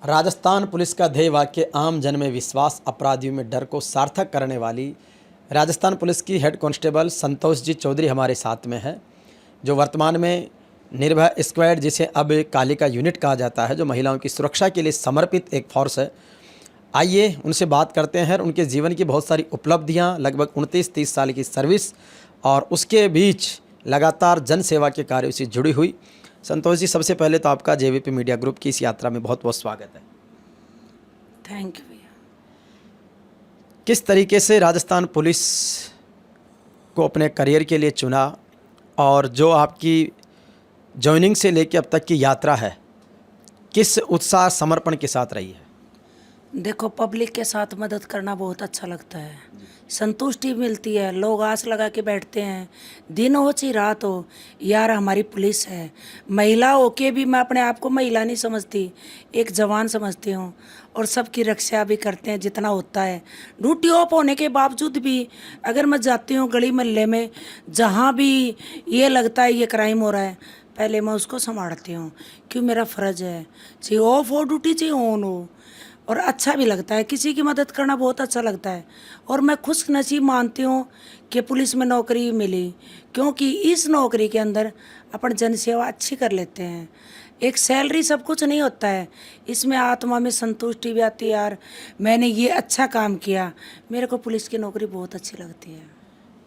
Rajasthan police का ध्येय वाक्य आम जन में विश्वास, अपराधियों में डर को सार्थक करने वाली राजस्थान पुलिस की हेड कांस्टेबल संतोष जी चौधरी हमारे साथ में है, जो वर्तमान में निर्भय स्क्वाड, जिसे अब कालिका यूनिट कहा जाता है, जो महिलाओं की सुरक्षा के लिए समर्पित एक फोर्स है। आइए उनसे बात करते हैं। उनके जीवन की बहुत सारी उपलब्धियां, लगभग 29-30 साल की सर्विस और उसके बीच लगातार जन सेवा के कार्यों से जुड़ी हुई। संतोष जी, सबसे पहले तो आपका जेवीपी मीडिया ग्रुप की इस यात्रा में बहुत बहुत स्वागत है। थैंक यू भैया। किस तरीके से राजस्थान पुलिस को अपने करियर के लिए चुना और जो आपकी ज्वाइनिंग से लेकर अब तक की यात्रा है, किस उत्साह समर्पण के साथ रही है? देखो, पब्लिक के साथ मदद करना बहुत अच्छा लगता है, संतुष्टि मिलती है। लोग आस लगा के बैठते हैं, दिन हो चाहे रात हो, यार हमारी पुलिस है। महिला होके भी मैं अपने आप को महिला नहीं समझती, एक जवान समझती हूँ। और सबकी रक्षा भी करते हैं जितना होता है। ड्यूटी ऑफ होने के बावजूद भी अगर मैं जाती हूँ गली मोहल्ले में, जहाँ भी ये लगता है ये क्राइम हो रहा है, पहले मैं उसको संभालती हूँ, क्यों मेरा फ़र्ज़ है। चाहे ऑफ हो ड्यूटी, चाहे ऑन हो। और अच्छा भी लगता है, किसी की मदद करना बहुत अच्छा लगता है। और मैं खुश नसीब मानती हूँ कि पुलिस में नौकरी मिली, क्योंकि इस नौकरी के अंदर अपन जनसेवा अच्छी कर लेते हैं। एक सैलरी सब कुछ नहीं होता है, इसमें आत्मा में संतुष्टि भी आती है, यार मैंने ये अच्छा काम किया। मेरे को पुलिस की नौकरी बहुत अच्छी लगती है।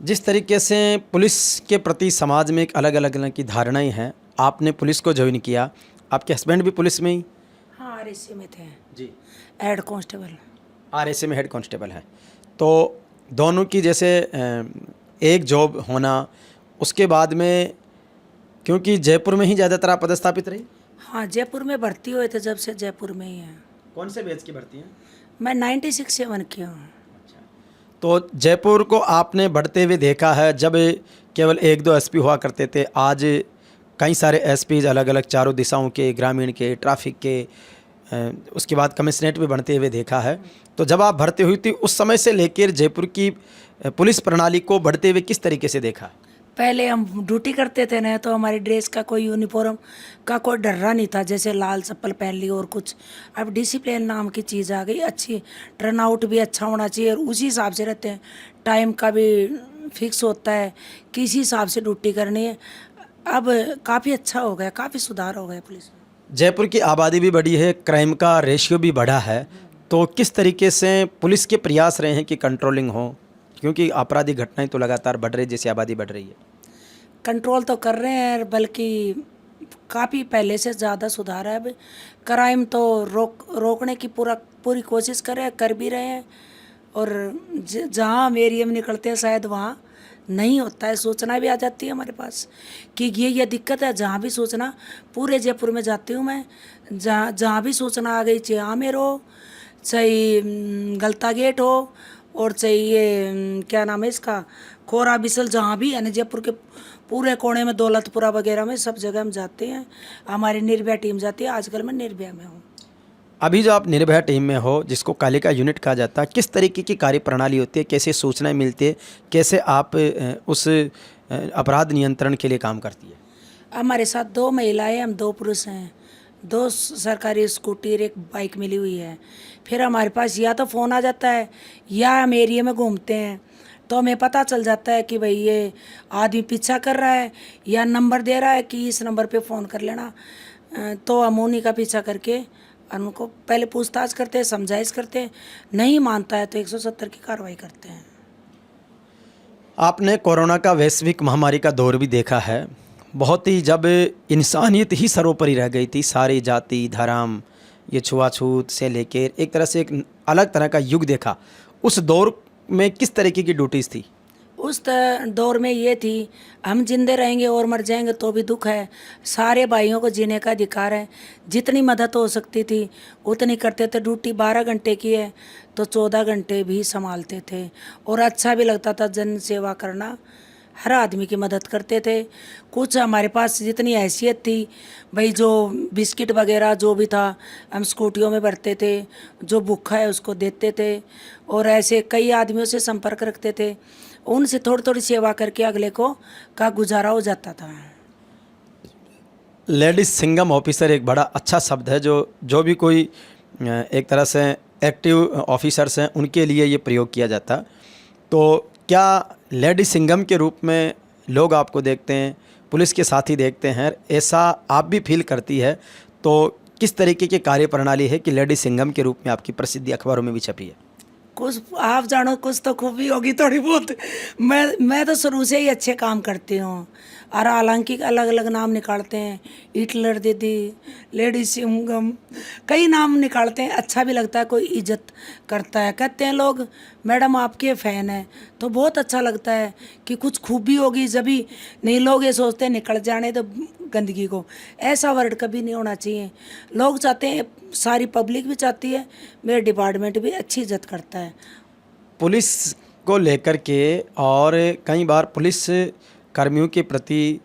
जिस तरीके से पुलिस के प्रति समाज में एक अलग अलग की धारणाएं हैं, आपने पुलिस को ज्वाइन किया, आपके हस्बैंड भी पुलिस में ही? हाँ, आरएसए में थे जी, हेड कांस्टेबल। आरएसए में हेड कांस्टेबल है। तो दोनों की जैसे एक जॉब होना, उसके बाद में क्योंकि जयपुर में ही ज़्यादातर आप पदस्थापित रही? हाँ, जयपुर में भर्ती हुए थे, जब से जयपुर में ही है। कौन से बैच की भर्ती हैं? मैं 96 से 1 की हूँ। तो जयपुर को आपने बढ़ते हुए देखा है, जब केवल 1-2 एसपी हुआ करते थे, आज कई सारे एसपीज अलग अलग चारों दिशाओं के, ग्रामीण के, ट्रैफिक के, उसके बाद कमिश्नरेट भी बढ़ते हुए देखा है। तो जब आप भर्ती हुई थी उस समय से लेकर जयपुर की पुलिस प्रणाली को बढ़ते हुए किस तरीके से देखा? पहले हम ड्यूटी करते थे ना, तो हमारी ड्रेस का कोई यूनिफॉर्म का कोई डर्रा नहीं था, जैसे लाल चप्पल पहन ली और कुछ। अब डिसिप्लिन नाम की चीज़ आ गई, अच्छी टर्नआउट भी अच्छा होना चाहिए और उसी हिसाब से रहते हैं। टाइम का भी फिक्स होता है, किसी हिसाब से ड्यूटी करनी है। अब काफ़ी अच्छा हो गया, काफ़ी सुधार हो गया पुलिस में। जयपुर की आबादी भी बढ़ी है, क्राइम का रेशियो भी बढ़ा है, तो किस तरीके से पुलिस के प्रयास रहे हैं कि कंट्रोलिंग हो? क्योंकि आपराधिक घटनाएं तो लगातार बढ़ रही, जैसे आबादी बढ़ रही है। कंट्रोल तो कर रहे हैं, बल्कि काफ़ी पहले से ज़्यादा सुधार है। अब क्राइम तो रोकने की पूरी कोशिश कर भी रहे हैं। और जहाँ हम एरिया में निकलते हैं, शायद वहाँ नहीं होता है, सूचना भी आ जाती है हमारे पास कि ये दिक्कत है। जहाँ भी सूचना, पूरे जयपुर में जाती हूँ मैं, जहाँ भी सूचना आ गई, चाहे आमेर हो, चाहे गलता गेट हो, और चाहे ये क्या नाम है इसका, खोरा बिसल, जहाँ भी है ना जयपुर के पूरे कोने में, दौलतपुरा वगैरह में, सब जगह हम जाते हैं। हमारी निर्भया टीम जाती है। आजकल मैं निर्भया में हूँ। अभी जो आप निर्भया टीम में हो, जिसको कालिका यूनिट कहा जाता है, किस तरीके की कार्य प्रणाली होती है, कैसे सूचनाएं मिलती है, कैसे आप उस अपराध नियंत्रण के लिए काम करती है? हमारे साथ 2 महिलाएं, हम 2 पुरुष हैं। 2 सरकारी स्कूटी और 1 बाइक मिली हुई है। फिर हमारे पास या तो फ़ोन आ जाता है, या हम एरिया में घूमते हैं, तो हमें पता चल जाता है कि भाई ये आदमी पीछा कर रहा है, या नंबर दे रहा है कि इस नंबर पे फ़ोन कर लेना। तो हम उन्हीं का पीछा करके उनको पहले पूछताछ करते हैं, समझाइश करते हैं। नहीं मानता है तो 170 की कार्रवाई करते हैं। आपने कोरोना का वैश्विक महामारी का दौर भी देखा है, बहुत ही, जब इंसानियत ही सर्वोपरि रह गई थी, सारी जाति धर्म, ये छुआछूत से लेकर एक तरह से एक अलग तरह का युग देखा। उस दौर में किस तरीके की ड्यूटीज़ थी? उस दौर में ये थी, हम जिंदे रहेंगे और मर जाएंगे तो भी दुख है। सारे भाइयों को जीने का अधिकार है। जितनी मदद हो सकती थी उतनी करते थे। ड्यूटी 12 घंटे की है तो 14 घंटे भी संभालते थे, और अच्छा भी लगता था जन सेवा करना। हर आदमी की मदद करते थे। कुछ हमारे पास जितनी हैसियत थी, भाई जो बिस्किट वगैरह जो भी था, हम स्कूटियों में भरते थे, जो भूखा है उसको देते थे। और ऐसे कई आदमियों से संपर्क रखते थे, उनसे थोड़ी थोड़ी सेवा करके अगले को का गुजारा हो जाता था। लेडीज सिंघम ऑफिसर एक बड़ा अच्छा शब्द है, जो भी कोई एक तरह से एक्टिव ऑफिसर्स हैं, उनके लिए ये प्रयोग किया जाता। तो क्या लेडी सिंघम के रूप में लोग आपको देखते हैं, पुलिस के साथी देखते हैं, ऐसा आप भी फील करती है? तो किस तरीके की कार्यप्रणाली है कि लेडी सिंघम के रूप में आपकी प्रसिद्धि अखबारों में भी छपी है? कुछ आप जानो, कुछ तो खूबी होगी थोड़ी बहुत। मैं तो शुरू से ही अच्छे काम करती हूँ, और हालांकि अलग अलग नाम निकालते हैं, हिटलर दीदी, लेडी सिंघम, कई नाम निकालते हैं। अच्छा भी लगता है, कोई इज्जत करता है, कहते हैं लोग मैडम आपके फ़ैन हैं, तो बहुत अच्छा लगता है कि कुछ खूबी होगी जभी। नहीं, लोग ये सोचते हैं निकल जाने तो गंदगी को, ऐसा वर्ड कभी नहीं होना चाहिए। लोग चाहते हैं, सारी पब्लिक भी चाहती है, मेरा डिपार्टमेंट भी अच्छी इज्जत करता है। पुलिस को लेकर के और कई बार पुलिस कर्मियों के प्रति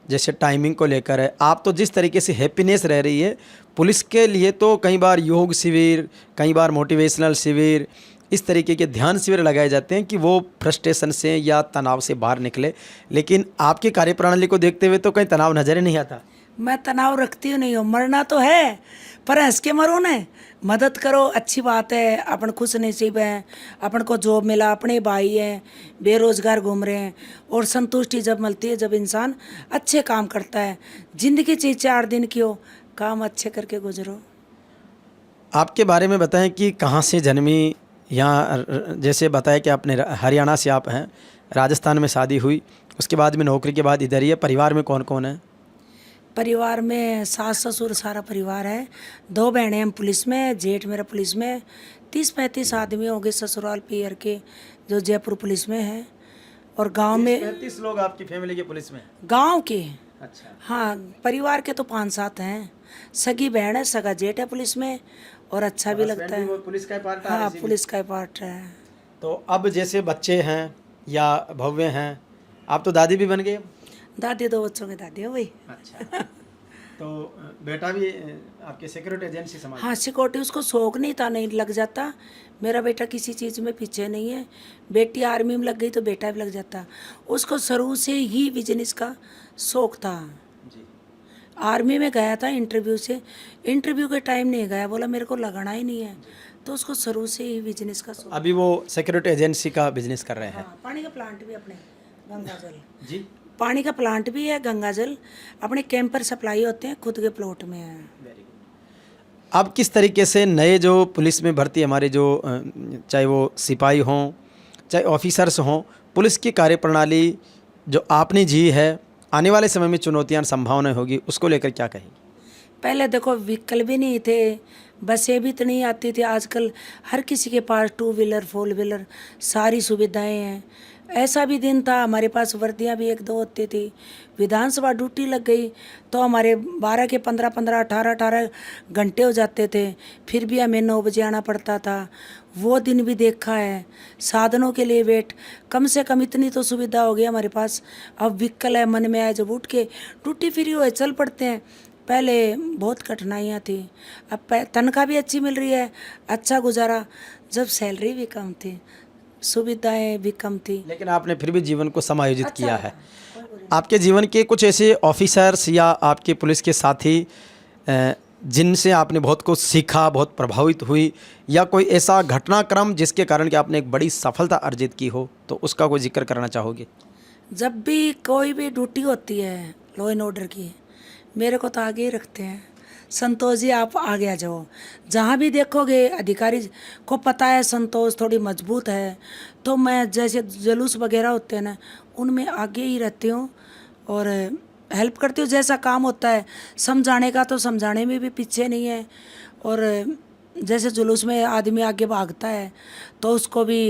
जैसे टाइमिंग को लेकर है, आप तो जिस तरीके से हैप्पीनेस रह रही है, पुलिस के लिए तो कई बार योग शिविर, कई बार मोटिवेशनल शिविर, इस तरीके के ध्यान शिविर लगाए जाते हैं कि वो फ्रस्ट्रेशन से या तनाव से बाहर निकले। लेकिन आपकी कार्यप्रणाली को देखते हुए तो कहीं तनाव नजर ही नहीं आता। मैं तनाव रखती हूँ नहीं हूँ, मरना तो है पर हंस के मरो न, मदद करो, अच्छी बात है। अपन खुश नसीब हैं, अपन को जॉब मिला, अपने भाई हैं बेरोजगार घूम रहे हैं, और संतुष्टि जब मिलती है जब इंसान अच्छे काम करता है। जिंदगी चाहिए 4 दिन की हो, काम अच्छे करके गुजरो। आपके बारे में बताएं कि कहाँ से जन्मी, यहाँ जैसे बताया कि आपने हरियाणा से आप हैं, राजस्थान में शादी हुई, उसके बाद में नौकरी के बाद इधर ही है। परिवार में कौन कौन है? परिवार में सास ससुर सारा परिवार है, 2 बहनें हम पुलिस में, जेठ मेरा पुलिस में, 30-35 आदमी हो गए ससुराल पियर के जो जयपुर पुलिस में है। और गांव में 35 लोग आपकी फैमिली के पुलिस में? गांव के, अच्छा। हाँ, परिवार के तो 5-7 हैं। सगी बहन है, सगा जेठ है पुलिस में, और अच्छा भी लगता है। पुलिस का पार्ट? हाँ, पुलिस का पार्ट है। तो अब जैसे बच्चे हैं या भव्य हैं, आप तो दादी भी बन गए। दादी 2 बच्चों के दादी हो भाई। अच्छा। तो बेटा भी आपके सिक्योरिटी एजेंसी समाज? हाँ, सिक्योरिटी उसको शौक नहीं था, नहीं लग जाता। मेरा बेटा किसी चीज़ में पीछे नहीं है। बेटी आर्मी में लग गई तो बेटा भी लग जाता। उसको शुरू से ही बिजनेस का शौक था। जी। आर्मी में गया था इंटरव्यू से, इंटरव्यू के टाइम नहीं गया, बोला मेरे को लगना ही नहीं है। तो उसको शुरू से ही बिजनेस का शौक। अभी वो सिक्योरिटी एजेंसी का बिजनेस कर रहे हैं? हाँ, पानी का प्लांट भी अपने गंगा जल, जी। पानी का प्लांट भी है, गंगा जल अपने कैंप पर सप्लाई होते हैं, खुद के प्लॉट में है। Very good. अब किस तरीके से नए जो पुलिस में भर्ती हमारे जो चाहे वो सिपाही हों चाहे ऑफिसर्स हों, पुलिस की कार्यप्रणाली जो आपने जी है, आने वाले समय में चुनौतियां संभावनाएं होगी, उसको लेकर क्या कहेंगे? पहले देखो व्हीकल भी नहीं थे, बसें भी तो नहीं आती थी। आजकल हर किसी के पास 2 व्हीलर 4 व्हीलर सारी सुविधाएं हैं। ऐसा भी दिन था हमारे पास वर्दियां भी 1-2 होती थी। विधानसभा ड्यूटी लग गई तो हमारे 12 के 15-15 18-18 घंटे हो जाते थे, फिर भी हमें 9 बजे आना पड़ता था। वो दिन भी देखा है। साधनों के लिए वेट, कम से कम इतनी तो सुविधा हो गई हमारे पास। अब व्हीकल है, मन में आए जब उठ के ड्यूटी फ्री हुए चल पड़ते हैं। पहले बहुत कठिनाइयाँ थी, अब तनख्वाह भी अच्छी मिल रही है, अच्छा गुजारा। जब सैलरी भी कम थी, सुविधाएं भी कम थी, लेकिन आपने फिर भी जीवन को समायोजित अच्छा किया लगा। है। आपके जीवन के कुछ ऐसे ऑफिसर्स या आपके पुलिस के साथी जिनसे आपने बहुत कुछ सीखा, बहुत प्रभावित हुई, या कोई ऐसा घटनाक्रम जिसके कारण कि आपने एक बड़ी सफलता अर्जित की हो, तो उसका कोई जिक्र करना चाहोगे? जब भी कोई भी ड्यूटी होती है लॉ एंड ऑर्डर की, मेरे को तो आगे ही रखते हैं, संतोष जी आप आगे आ जाओ। जहाँ भी देखोगे अधिकारी को पता है संतोष थोड़ी मजबूत है, तो मैं जैसे जुलूस वगैरह होते हैं ना, उनमें आगे ही रहती हूँ और हेल्प करती हूँ। जैसा काम होता है समझाने का, तो समझाने में भी पीछे नहीं है। और जैसे जुलूस में आदमी आगे भागता है तो उसको भी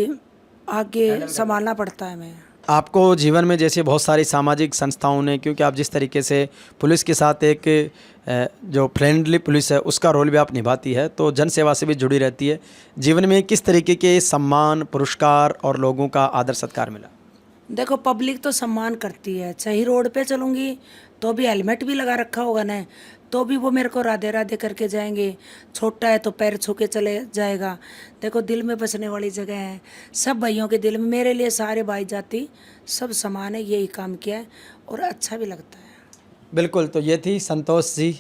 आगे संभालना पड़ता है। मैं आपको जीवन में जैसे बहुत सारी सामाजिक संस्थाओं ने, क्योंकि आप जिस तरीके से पुलिस के साथ एक जो फ्रेंडली पुलिस है उसका रोल भी आप निभाती है, तो जन सेवा से भी जुड़ी रहती है, जीवन में किस तरीके के सम्मान, पुरस्कार और लोगों का आदर सत्कार मिला? देखो पब्लिक तो सम्मान करती है, चाहे रोड पे चलूँगी तो भी हेलमेट भी लगा रखा होगा ना, तो भी वो मेरे को राधे राधे करके जाएंगे। छोटा है तो पैर छू के चले जाएगा। देखो दिल में बसने वाली जगह है, सब भाइयों के दिल में। मेरे लिए सारे भाई जाति सब समान है, यही काम किया है और अच्छा भी लगता है। बिल्कुल। तो ये थी संतोष जी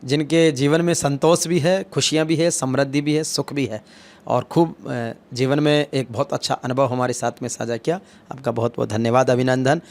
जिनके जीवन में संतोष भी है, खुशियाँ भी है, समृद्धि भी है, सुख भी है और खूब जीवन में एक बहुत अच्छा अनुभव हमारे साथ में साझा किया। आपका बहुत बहुत धन्यवाद, अभिनंदन।